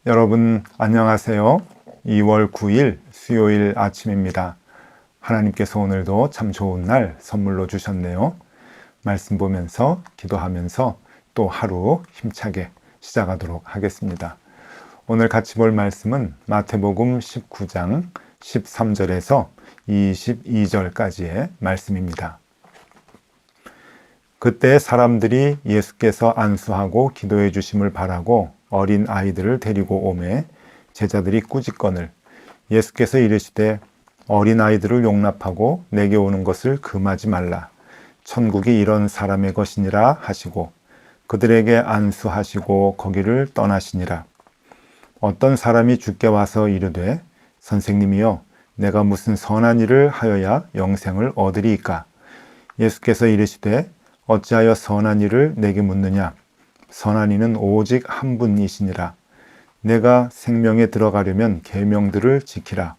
여러분 안녕하세요. 2월 9일 수요일 아침입니다. 하나님께서 오늘도 참 좋은 날 선물로 주셨네요. 말씀 보면서 기도하면서 또 하루 힘차게 시작하도록 하겠습니다. 오늘 같이 볼 말씀은 마태복음 19장 13절에서 22절까지의 말씀입니다. 그때 사람들이 예수께서 안수하고 기도해 주심을 바라고 어린 아이들을 데리고 오매 제자들이 꾸짖거늘 예수께서 이르시되 어린 아이들을 용납하고 내게 오는 것을 금하지 말라. 천국이 이런 사람의 것이니라 하시고 그들에게 안수하시고 거기를 떠나시니라. 어떤 사람이 주께 와서 이르되 선생님이여 내가 무슨 선한 일을 하여야 영생을 얻으리이까? 예수께서 이르시되 어찌하여 선한 일을 내게 묻느냐? 선한 이는 오직 한 분이시니라. 내가 생명에 들어가려면 계명들을 지키라.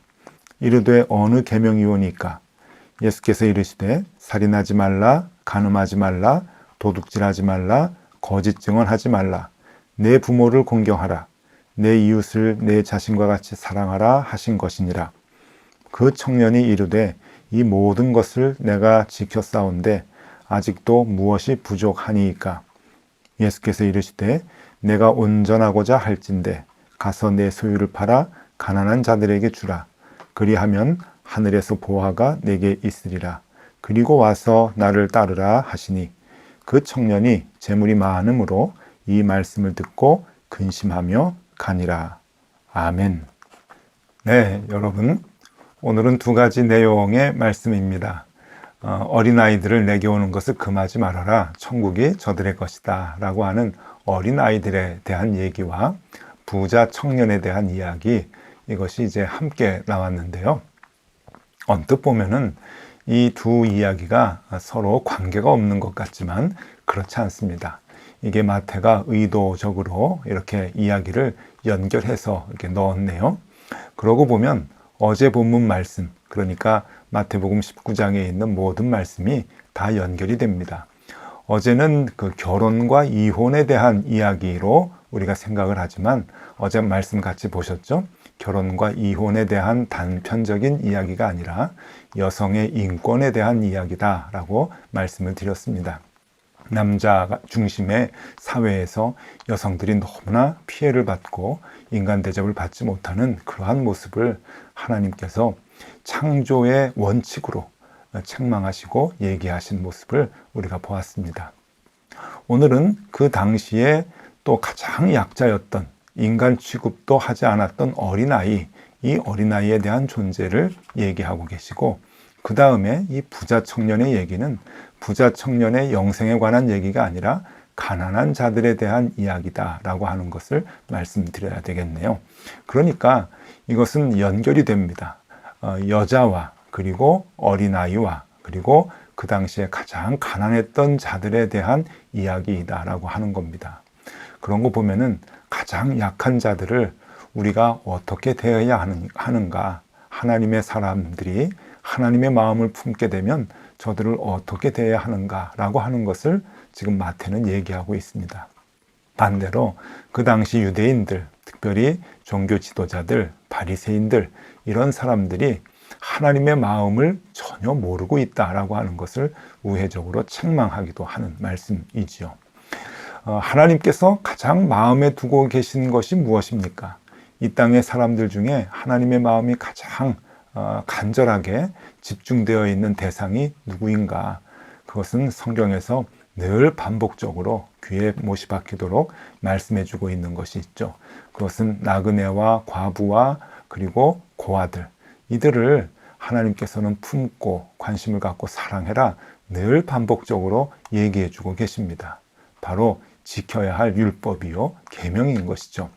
이르되 어느 계명이오니까? 예수께서 이르시되 살인하지 말라, 간음하지 말라, 도둑질하지 말라, 거짓 증언하지 말라, 내 부모를 공경하라, 내 이웃을 내 자신과 같이 사랑하라 하신 것이니라. 그 청년이 이르되 이 모든 것을 내가 지켰사온데 아직도 무엇이 부족하니이까? 예수께서 이르시되 내가 온전하고자 할진대 가서 내 소유를 팔아 가난한 자들에게 주라. 그리하면 하늘에서 보화가 내게 있으리라. 그리고 와서 나를 따르라 하시니 그 청년이 재물이 많음으로 이 말씀을 듣고 근심하며 가니라. 아멘. 네, 여러분 오늘은 두 가지 내용의 말씀입니다. 어린아이들을 내게 오는 것을 금하지 말아라. 천국이 저들의 것이다. 라고 하는 어린아이들에 대한 얘기와 부자 청년에 대한 이야기, 이것이 이제 함께 나왔는데요. 언뜻 보면은 이 두 이야기가 서로 관계가 없는 것 같지만 그렇지 않습니다. 이게 마태가 의도적으로 이렇게 이야기를 연결해서 이렇게 넣었네요. 그러고 보면 어제 본문 말씀, 그러니까 마태복음 19장에 있는 모든 말씀이 다 연결이 됩니다. 어제는 그 결혼과 이혼에 대한 이야기로 우리가 생각을 하지만 어제 말씀 같이 보셨죠? 결혼과 이혼에 대한 단편적인 이야기가 아니라 여성의 인권에 대한 이야기다라고 말씀을 드렸습니다. 남자 중심의 사회에서 여성들이 너무나 피해를 받고 인간 대접을 받지 못하는 그러한 모습을 하나님께서 창조의 원칙으로 책망하시고 얘기하신 모습을 우리가 보았습니다. 오늘은 그 당시에 또 가장 약자였던 인간 취급도 하지 않았던 어린아이, 이 어린아이에 대한 존재를 얘기하고 계시고 그 다음에 이 부자 청년의 얘기는 부자 청년의 영생에 관한 얘기가 아니라 가난한 자들에 대한 이야기다라고 하는 것을 말씀드려야 되겠네요. 그러니까 이것은 연결이 됩니다. 여자와 그리고 어린아이와 그리고 그 당시에 가장 가난했던 자들에 대한 이야기다라고 하는 겁니다. 그런 거 보면은 가장 약한 자들을 우리가 어떻게 대해야 하는가, 하나님의 사람들이 하나님의 마음을 품게 되면 저들을 어떻게 대해야 하는가라고 하는 것을 지금 마태는 얘기하고 있습니다. 반대로 그 당시 유대인들, 특별히 종교 지도자들, 바리새인들 이런 사람들이 하나님의 마음을 전혀 모르고 있다라고 하는 것을 우회적으로 책망하기도 하는 말씀이지요. 하나님께서 가장 마음에 두고 계신 것이 무엇입니까? 이 땅의 사람들 중에 하나님의 마음이 가장 간절하게 집중되어 있는 대상이 누구인가? 그것은 성경에서 늘 반복적으로 귀에 못이 박히도록 말씀해주고 있는 것이 있죠. 그것은 나그네와 과부와 그리고 고아들, 이들을 하나님께서는 품고 관심을 갖고 사랑해라 늘 반복적으로 얘기해주고 계십니다. 바로 지켜야 할 율법이요 계명인 것이죠.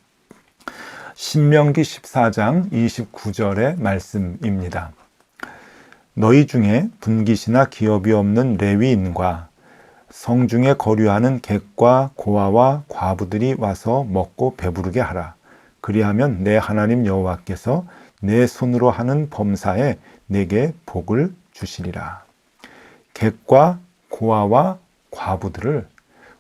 신명기 14장 29절의 말씀입니다. 너희 중에 분깃이나 기업이 없는 레위인과 성중에 거류하는 객과 고아와 과부들이 와서 먹고 배부르게 하라. 그리하면 내 하나님 여호와께서 내 손으로 하는 범사에 내게 복을 주시리라. 객과 고아와 과부들을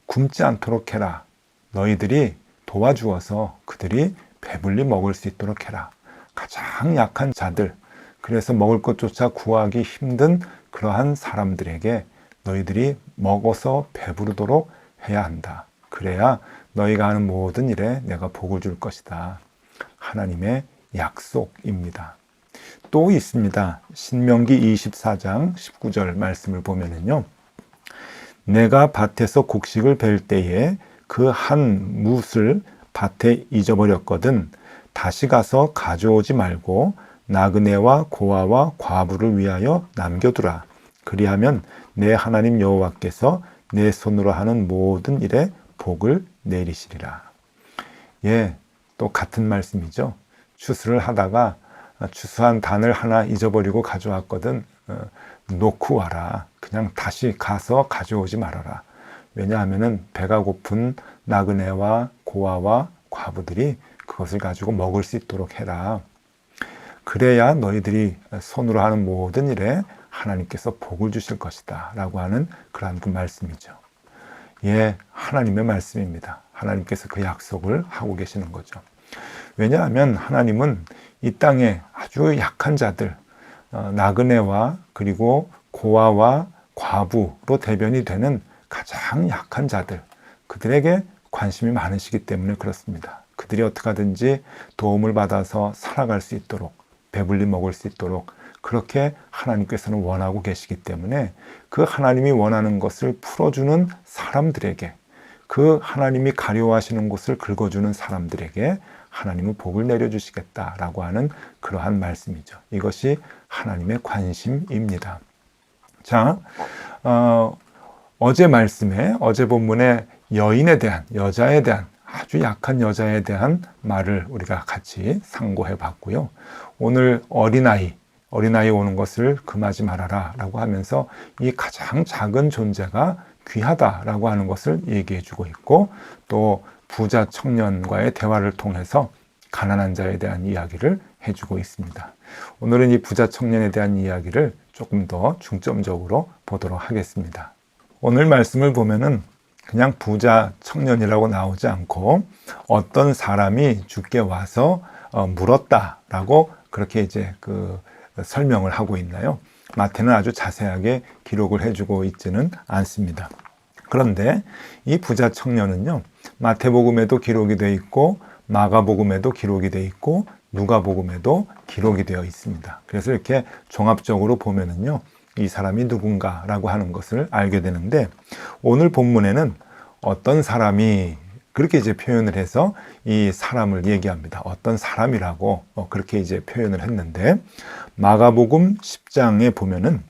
굶지 않도록 해라. 너희들이 도와주어서 그들이 배불리 먹을 수 있도록 해라. 가장 약한 자들, 그래서 먹을 것조차 구하기 힘든 그러한 사람들에게 너희들이 먹어서 배부르도록 해야 한다. 그래야 너희가 하는 모든 일에 내가 복을 줄 것이다. 하나님의 약속입니다. 또 있습니다. 신명기 24장 19절 말씀을 보면은요. 내가 밭에서 곡식을 벨 때에 그 한 뭇을 밭에 잊어버렸거든 다시 가서 가져오지 말고 나그네와 고아와 과부를 위하여 남겨두라. 그리하면 내 하나님 여호와께서 내 손으로 하는 모든 일에 복을 내리시리라. 예, 또 같은 말씀이죠. 추수를 하다가 추수한 단을 하나 잊어버리고 가져왔거든 놓고 와라. 그냥 다시 가서 가져오지 말아라. 왜냐하면 배가 고픈 나그네와 고아와 과부들이 그것을 가지고 먹을 수 있도록 해라. 그래야 너희들이 손으로 하는 모든 일에 하나님께서 복을 주실 것이다 라고 하는 그러한 그 말씀이죠. 예, 하나님의 말씀입니다. 하나님께서 그 약속을 하고 계시는 거죠. 왜냐하면 하나님은 이 땅에 아주 약한 자들, 나그네와 그리고 고아와 과부로 대변이 되는 가장 약한 자들, 그들에게 관심이 많으시기 때문에 그렇습니다. 그들이 어떻게 하든지 도움을 받아서 살아갈 수 있도록, 배불리 먹을 수 있도록 그렇게 하나님께서는 원하고 계시기 때문에 그 하나님이 원하는 것을 풀어주는 사람들에게, 그 하나님이 가려워하시는 곳을 긁어주는 사람들에게 하나님은 복을 내려주시겠다라고 하는 그러한 말씀이죠. 이것이 하나님의 관심입니다. 자, 어제 말씀에, 어제 본문에 여인에 대한, 여자에 대한, 아주 약한 여자에 대한 말을 우리가 같이 상고해 봤고요. 오늘 어린아이 오는 것을 금하지 말아라 라고 하면서 이 가장 작은 존재가 귀하다라고 하는 것을 얘기해 주고 있고, 또 부자 청년과의 대화를 통해서 가난한 자에 대한 이야기를 해주고 있습니다. 오늘은 이 부자 청년에 대한 이야기를 조금 더 중점적으로 보도록 하겠습니다. 오늘 말씀을 보면은 그냥 부자 청년이라고 나오지 않고 어떤 사람이 주께 와서 물었다라고 그렇게 이제 그 설명을 하고 있나요? 마태는 아주 자세하게 기록을 해주고 있지는 않습니다. 그런데 이 부자 청년은요, 마태복음에도 기록이 되어 있고 마가복음에도 기록이 되어 있고 누가복음에도 기록이 되어 있습니다. 그래서 이렇게 종합적으로 보면은요, 이 사람이 누군가라고 하는 것을 알게 되는데, 오늘 본문에는 어떤 사람이 그렇게 이제 표현을 해서 이 사람을 얘기합니다. 어떤 사람이라고 그렇게 이제 표현을 했는데, 마가복음 10장에 보면은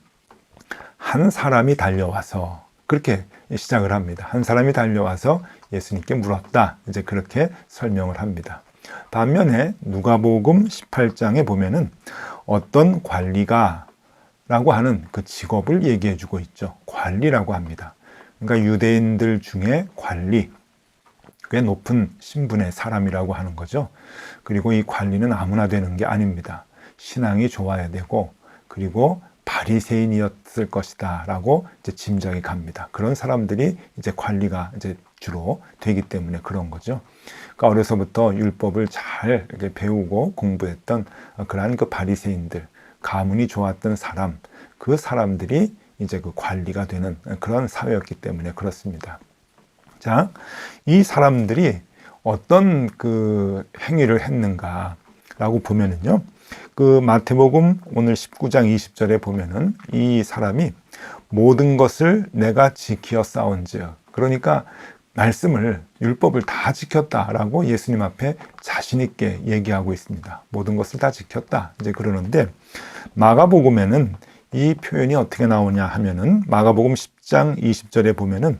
한 사람이 달려와서 그렇게 시작을 합니다. 한 사람이 달려와서 예수님께 물었다. 이제 그렇게 설명을 합니다. 반면에 누가복음 18장에 보면은 어떤 관리가 라고 하는 그 직업을 얘기해 주고 있죠. 관리라고 합니다. 그러니까 유대인들 중에 관리, 꽤 높은 신분의 사람이라고 하는 거죠. 그리고 이 관리는 아무나 되는 게 아닙니다. 신앙이 좋아야 되고, 그리고 바리새인이었을 것이다 라고 이제 짐작이 갑니다. 그런 사람들이 이제 관리가 이제 주로 되기 때문에 그런 거죠. 그러니까 어려서부터 율법을 잘 이렇게 배우고 공부했던 그러한 그 바리새인들, 가문이 좋았던 사람, 그 사람들이 이제 그 관리가 되는 그런 사회였기 때문에 그렇습니다. 자, 이 사람들이 어떤 그 행위를 했는가라고 보면은요, 그 마태복음 오늘 19장 20절에 보면은 이 사람이 모든 것을 내가 지키어 싸운즉, 그러니까 말씀을, 율법을 다 지켰다라고 예수님 앞에 자신 있게 얘기하고 있습니다. 모든 것을 다 지켰다 이제 그러는데, 마가복음에는 이 표현이 어떻게 나오냐 하면은 마가복음 10장 20절에 보면은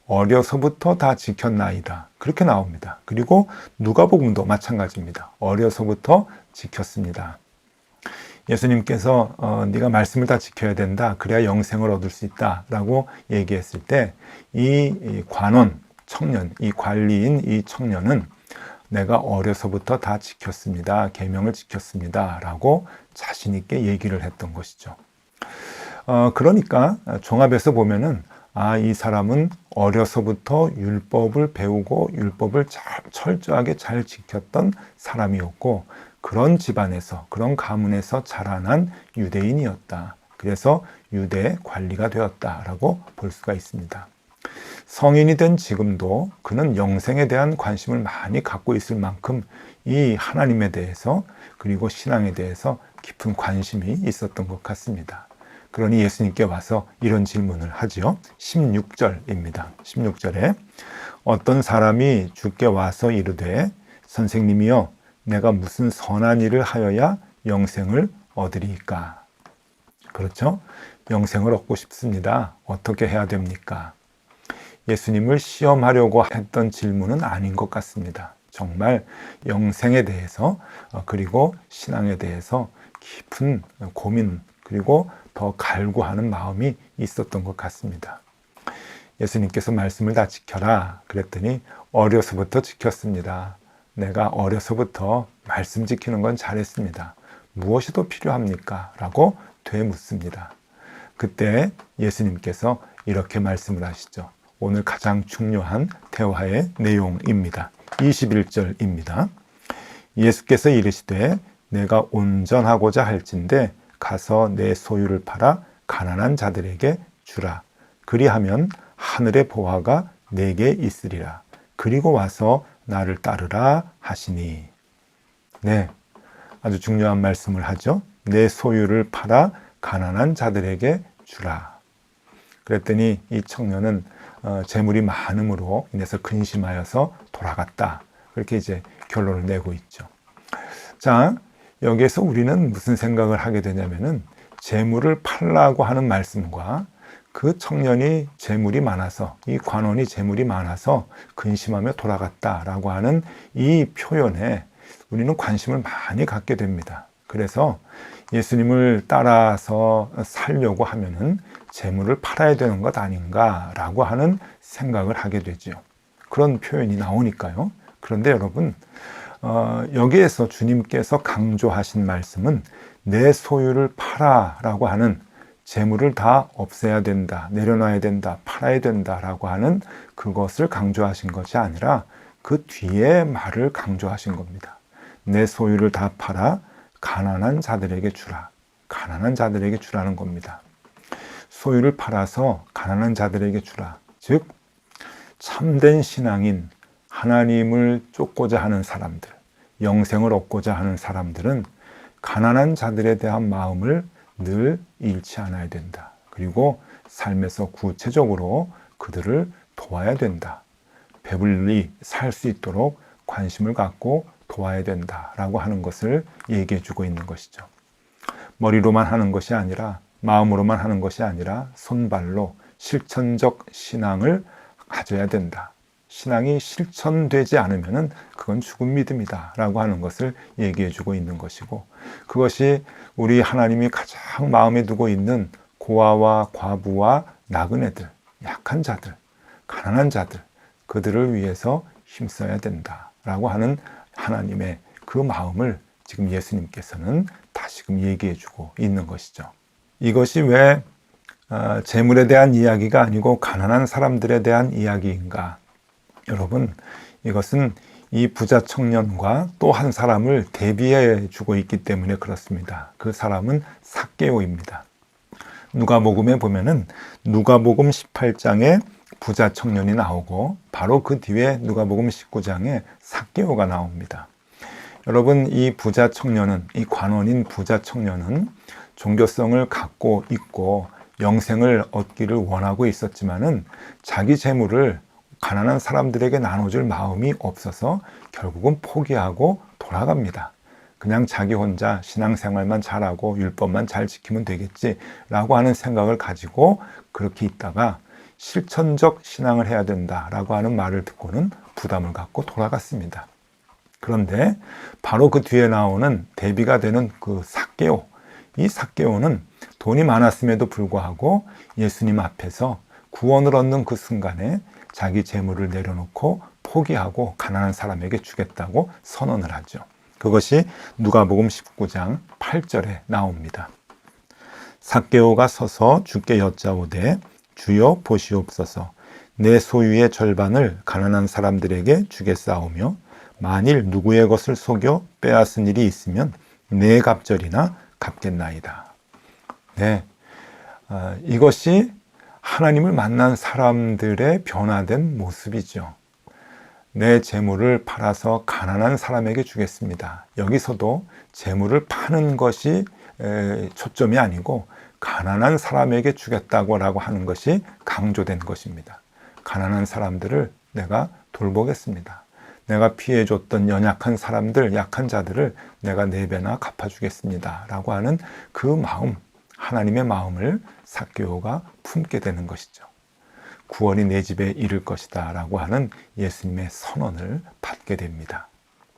어려서부터 다 지켰나이다 그렇게 나옵니다. 그리고 누가복음도 마찬가지입니다. 어려서부터 지켰습니다. 예수님께서 네가 말씀을 다 지켜야 된다, 그래야 영생을 얻을 수 있다 라고 얘기했을 때 이 관원, 청년, 이 관리인 이 청년은 내가 어려서부터 다 지켰습니다. 계명을 지켰습니다. 라고 자신 있게 얘기를 했던 것이죠. 그러니까 종합해서 보면은 이 사람은 어려서부터 율법을 배우고 율법을 철저하게 잘 지켰던 사람이었고, 그런 집안에서, 그런 가문에서 자라난 유대인이었다. 그래서 유대 관리가 되었다라고 볼 수가 있습니다. 성인이 된 지금도 그는 영생에 대한 관심을 많이 갖고 있을 만큼 이 하나님에 대해서, 그리고 신앙에 대해서 깊은 관심이 있었던 것 같습니다. 그러니 예수님께 와서 이런 질문을 하지요. 16절입니다. 16절에 어떤 사람이 주께 와서 이르되 선생님이여 내가 무슨 선한 일을 하여야 영생을 얻으리이까? 그렇죠? 영생을 얻고 싶습니다. 어떻게 해야 됩니까? 예수님을 시험하려고 했던 질문은 아닌 것 같습니다. 정말 영생에 대해서, 그리고 신앙에 대해서 깊은 고민, 그리고 더 갈구하는 마음이 있었던 것 같습니다. 예수님께서 말씀을 다 지켜라 그랬더니 어려서부터 지켰습니다. 내가 어려서부터 말씀 지키는 건 잘했습니다. 무엇이 더 필요합니까? 라고 되묻습니다. 그때 예수님께서 이렇게 말씀을 하시죠. 오늘 가장 중요한 대화의 내용입니다. 21절입니다. 예수께서 이르시되 내가 온전하고자 할진대 가서 내 소유를 팔아 가난한 자들에게 주라. 그리하면 하늘의 보화가 내게 있으리라. 그리고 와서 나를 따르라 하시니. 네, 아주 중요한 말씀을 하죠. 내 소유를 팔아 가난한 자들에게 주라. 그랬더니 이 청년은 재물이 많음으로 인해서 근심하여서 돌아갔다. 그렇게 이제 결론을 내고 있죠. 자, 여기에서 우리는 무슨 생각을 하게 되냐면은 재물을 팔라고 하는 말씀과 그 청년이 재물이 많아서, 이 관원이 재물이 많아서 근심하며 돌아갔다라고 하는 이 표현에 우리는 관심을 많이 갖게 됩니다. 그래서 예수님을 따라서 살려고 하면은 재물을 팔아야 되는 것 아닌가라고 하는 생각을 하게 되죠. 그런 표현이 나오니까요. 그런데 여러분, 여기에서 주님께서 강조하신 말씀은 내 소유를 팔아라고 하는, 재물을 다 없애야 된다, 내려놔야 된다, 팔아야 된다라고 하는 그것을 강조하신 것이 아니라 그 뒤에 말을 강조하신 겁니다. 내 소유를 다 팔아 가난한 자들에게 주라. 가난한 자들에게 주라는 겁니다. 소유를 팔아서 가난한 자들에게 주라. 즉 참된 신앙인, 하나님을 쫓고자 하는 사람들, 영생을 얻고자 하는 사람들은 가난한 자들에 대한 마음을 늘 잃지 않아야 된다. 그리고 삶에서 구체적으로 그들을 도와야 된다. 배불리 살 수 있도록 관심을 갖고 도와야 된다라고 하는 것을 얘기해 주고 있는 것이죠. 머리로만 하는 것이 아니라, 마음으로만 하는 것이 아니라 손발로 실천적 신앙을 가져야 된다. 신앙이 실천되지 않으면 그건 죽은 믿음이다 라고 하는 것을 얘기해 주고 있는 것이고, 그것이 우리 하나님이 가장 마음에 두고 있는 고아와 과부와 나그네들, 약한 자들, 가난한 자들, 그들을 위해서 힘써야 된다 라고 하는 하나님의 그 마음을 지금 예수님께서는 다시금 얘기해 주고 있는 것이죠. 이것이 왜 재물에 대한 이야기가 아니고 가난한 사람들에 대한 이야기인가? 여러분, 이것은 이 부자 청년과 또 한 사람을 대비해 주고 있기 때문에 그렇습니다. 그 사람은 삭개오입니다. 누가복음에 보면은 누가복음 18장에 부자 청년이 나오고 바로 그 뒤에 누가복음 19장에 삭개오가 나옵니다. 여러분, 이 부자 청년은, 이 관원인 부자 청년은 종교성을 갖고 있고 영생을 얻기를 원하고 있었지만은 자기 재물을 가난한 사람들에게 나눠줄 마음이 없어서 결국은 포기하고 돌아갑니다. 그냥 자기 혼자 신앙생활만 잘하고 율법만 잘 지키면 되겠지라고 하는 생각을 가지고 그렇게 있다가 실천적 신앙을 해야 된다라고 하는 말을 듣고는 부담을 갖고 돌아갔습니다. 그런데 바로 그 뒤에 나오는 대비가 되는 그 삭개오, 이 삭개오는 돈이 많았음에도 불구하고 예수님 앞에서 구원을 얻는 그 순간에 자기 재물을 내려놓고 포기하고 가난한 사람에게 주겠다고 선언을 하죠. 그것이 누가복음 19장 8절에 나옵니다. 삭개오가 서서 주께 여짜오되 주여 보시옵소서 내 소유의 절반을 가난한 사람들에게 주겠사오며 만일 누구의 것을 속여 빼앗은 일이 있으면 네 갑절이나 갚겠나이다. 네, 이것이 하나님을 만난 사람들의 변화된 모습이죠. 내 재물을 팔아서 가난한 사람에게 주겠습니다. 여기서도 재물을 파는 것이 초점이 아니고 가난한 사람에게 주겠다고 하는 것이 강조된 것입니다. 가난한 사람들을 내가 돌보겠습니다. 내가 피해줬던 연약한 사람들, 약한 자들을 내가 4배나 갚아주겠습니다. 라고 하는 그 마음, 하나님의 마음을 삭개오가 품게 되는 것이죠. 구원이 내 집에 이를 것이다 라고 하는 예수님의 선언을 받게 됩니다.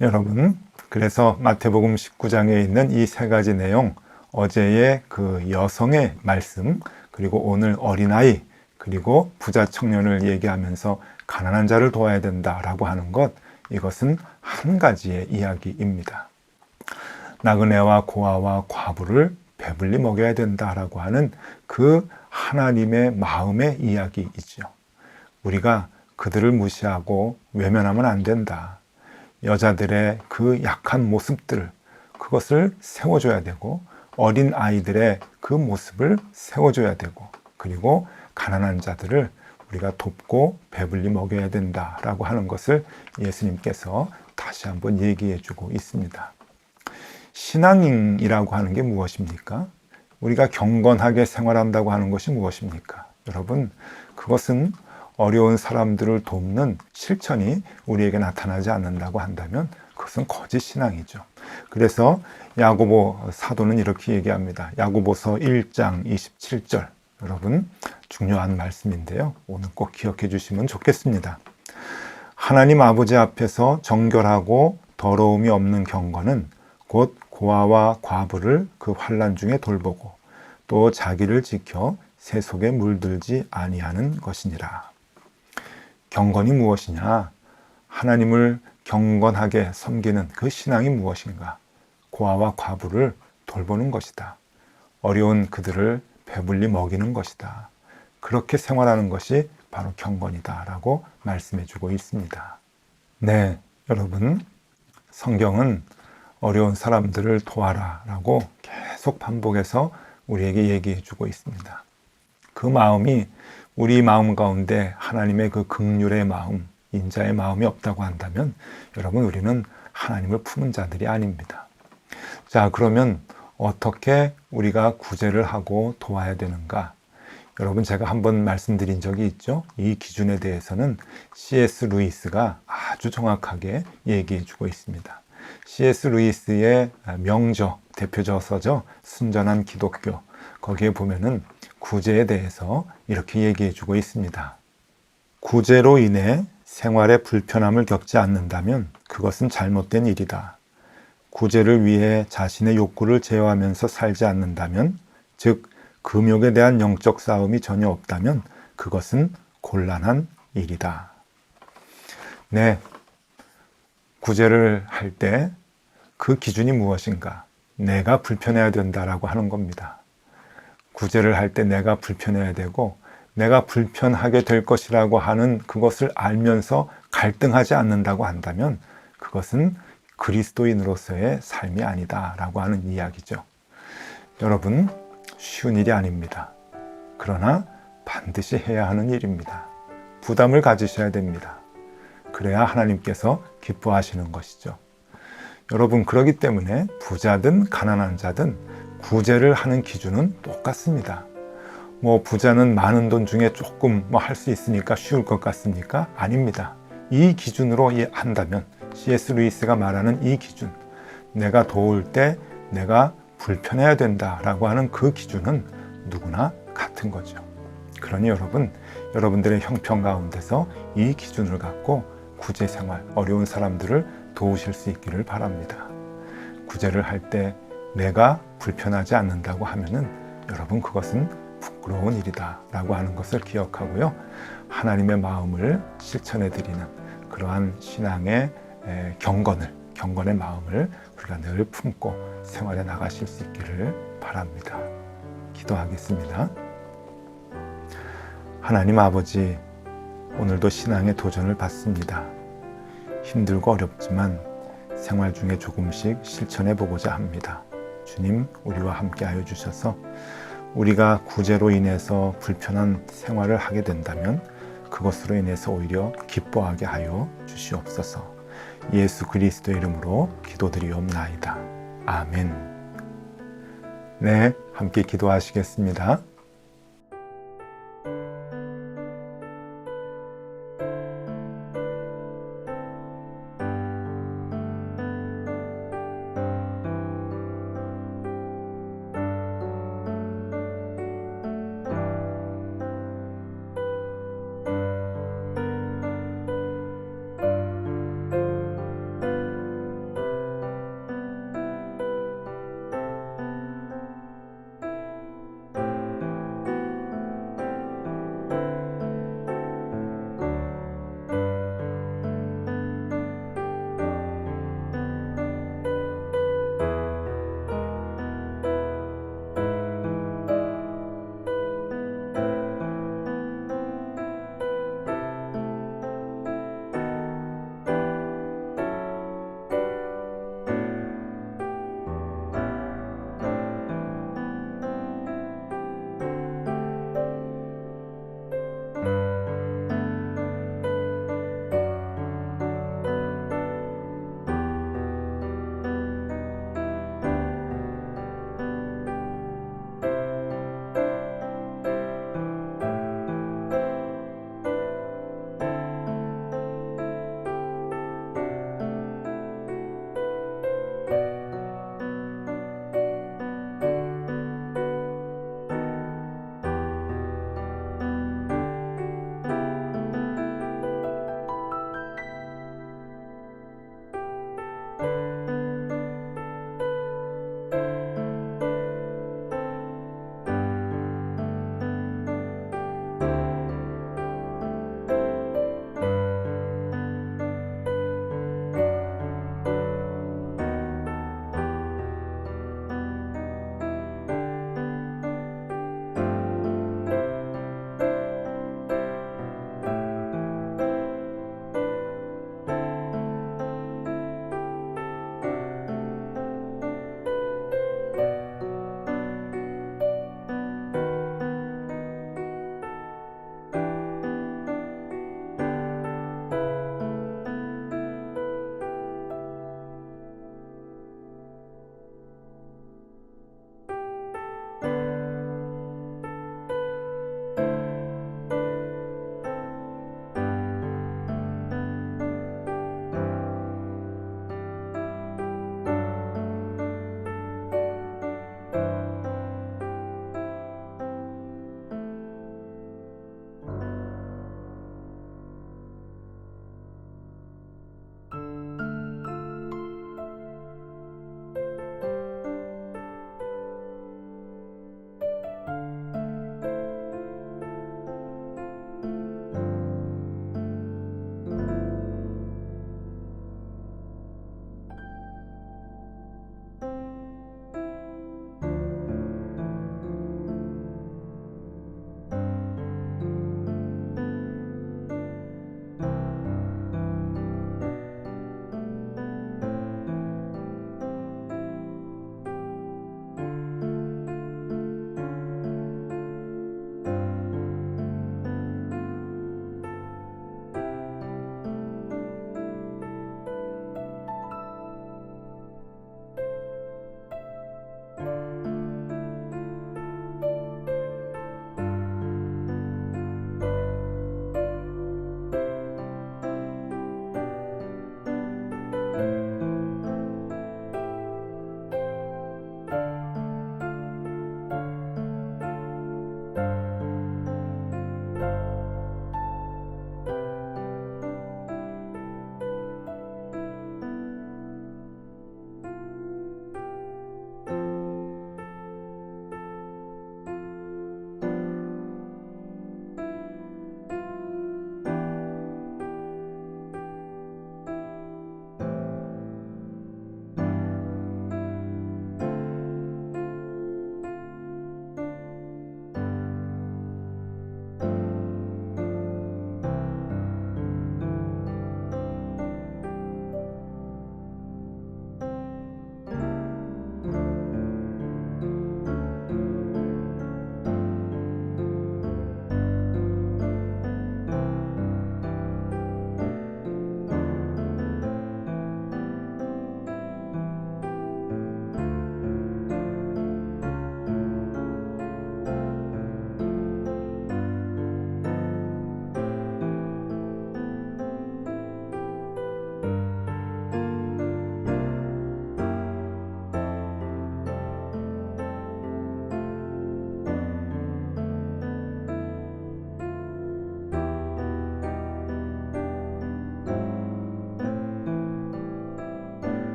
여러분, 그래서 마태복음 19장에 있는 이 3가지 내용, 어제의 그 여성의 말씀, 그리고 오늘 어린아이, 그리고 부자 청년을 얘기하면서 가난한 자를 도와야 된다라고 하는 것, 이것은 한 가지의 이야기입니다. 나그네와 고아와 과부를 배불리 먹여야 된다라고 하는 그 하나님의 마음의 이야기이죠. 우리가 그들을 무시하고 외면하면 안 된다. 여자들의 그 약한 모습들, 그것을 세워줘야 되고 어린 아이들의 그 모습을 세워줘야 되고 그리고 가난한 자들을 우리가 돕고 배불리 먹여야 된다라고 하는 것을 예수님께서 다시 한번 얘기해 주고 있습니다. 신앙이라고 하는 게 무엇입니까? 우리가 경건하게 생활한다고 하는 것이 무엇입니까? 여러분, 그것은 어려운 사람들을 돕는 실천이 우리에게 나타나지 않는다고 한다면 그것은 거짓 신앙이죠. 그래서 야고보 사도는 이렇게 얘기합니다. 야고보서 1장 27절. 여러분, 중요한 말씀인데요. 오늘 꼭 기억해 주시면 좋겠습니다. 하나님 아버지 앞에서 정결하고 더러움이 없는 경건은 곧 고아와 과부를 그 환난 중에 돌보고 또 자기를 지켜 새 속에 물들지 아니하는 것이니라. 경건이 무엇이냐? 하나님을 경건하게 섬기는 그 신앙이 무엇인가? 고아와 과부를 돌보는 것이다. 어려운 그들을 배불리 먹이는 것이다. 그렇게 생활하는 것이 바로 경건이다라고 말씀해주고 있습니다. 네, 여러분, 성경은 어려운 사람들을 도와라라고 계속 반복해서 우리에게 얘기해주고 있습니다. 그 마음이 우리 마음 가운데 하나님의 그 긍휼의 마음, 인자의 마음이 없다고 한다면 여러분, 우리는 하나님을 품은 자들이 아닙니다. 자, 그러면 어떻게 우리가 구제를 하고 도와야 되는가? 여러분, 제가 한번 말씀드린 적이 있죠. 이 기준에 대해서는 C.S. 루이스가 아주 정확하게 얘기해 주고 있습니다. C.S. 루이스의 명저, 대표저서죠. 순전한 기독교. 거기에 보면은 구제에 대해서 이렇게 얘기해 주고 있습니다. 구제로 인해 생활에 불편함을 겪지 않는다면 그것은 잘못된 일이다. 구제를 위해 자신의 욕구를 제어하면서 살지 않는다면, 즉 금욕에 대한 영적 싸움이 전혀 없다면 그것은 곤란한 일이다. 네, 구제를 할 때 그 기준이 무엇인가? 내가 불편해야 된다라고 하는 겁니다. 구제를 할 때 내가 불편해야 되고 내가 불편하게 될 것이라고 하는 그것을 알면서 갈등하지 않는다고 한다면 그것은 그리스도인으로서의 삶이 아니다라고 하는 이야기죠. 여러분, 쉬운 일이 아닙니다. 그러나 반드시 해야 하는 일입니다. 부담을 가지셔야 됩니다. 그래야 하나님께서 기뻐하시는 것이죠. 여러분, 그렇기 때문에 부자든 가난한 자든 구제를 하는 기준은 똑같습니다. 부자는 많은 돈 중에 조금 할 수 있으니까 쉬울 것 같습니까? 아닙니다. 이 기준으로 한다면 C.S. 루이스가 말하는 이 기준, 내가 도울 때 내가 불편해야 된다라고 하는 그 기준은 누구나 같은 거죠. 그러니 여러분, 여러분들의 형편 가운데서 이 기준을 갖고 구제 생활, 어려운 사람들을 도우실 수 있기를 바랍니다. 구제를 할 때 내가 불편하지 않는다고 하면은 여러분, 그것은 부끄러운 일이다 라고 하는 것을 기억하고요. 하나님의 마음을 실천해 드리는 그러한 신앙의 경건의 마음을 우리가 늘 품고 생활해 나가실 수 있기를 바랍니다. 기도하겠습니다. 하나님 아버지, 오늘도 신앙의 도전을 받습니다. 힘들고 어렵지만 생활 중에 조금씩 실천해 보고자 합니다. 주님, 우리와 함께 하여 주셔서 우리가 구제로 인해서 불편한 생활을 하게 된다면 그것으로 인해서 오히려 기뻐하게 하여 주시옵소서. 예수 그리스도의 이름으로 기도드리옵나이다. 아멘. 네, 함께 기도하시겠습니다.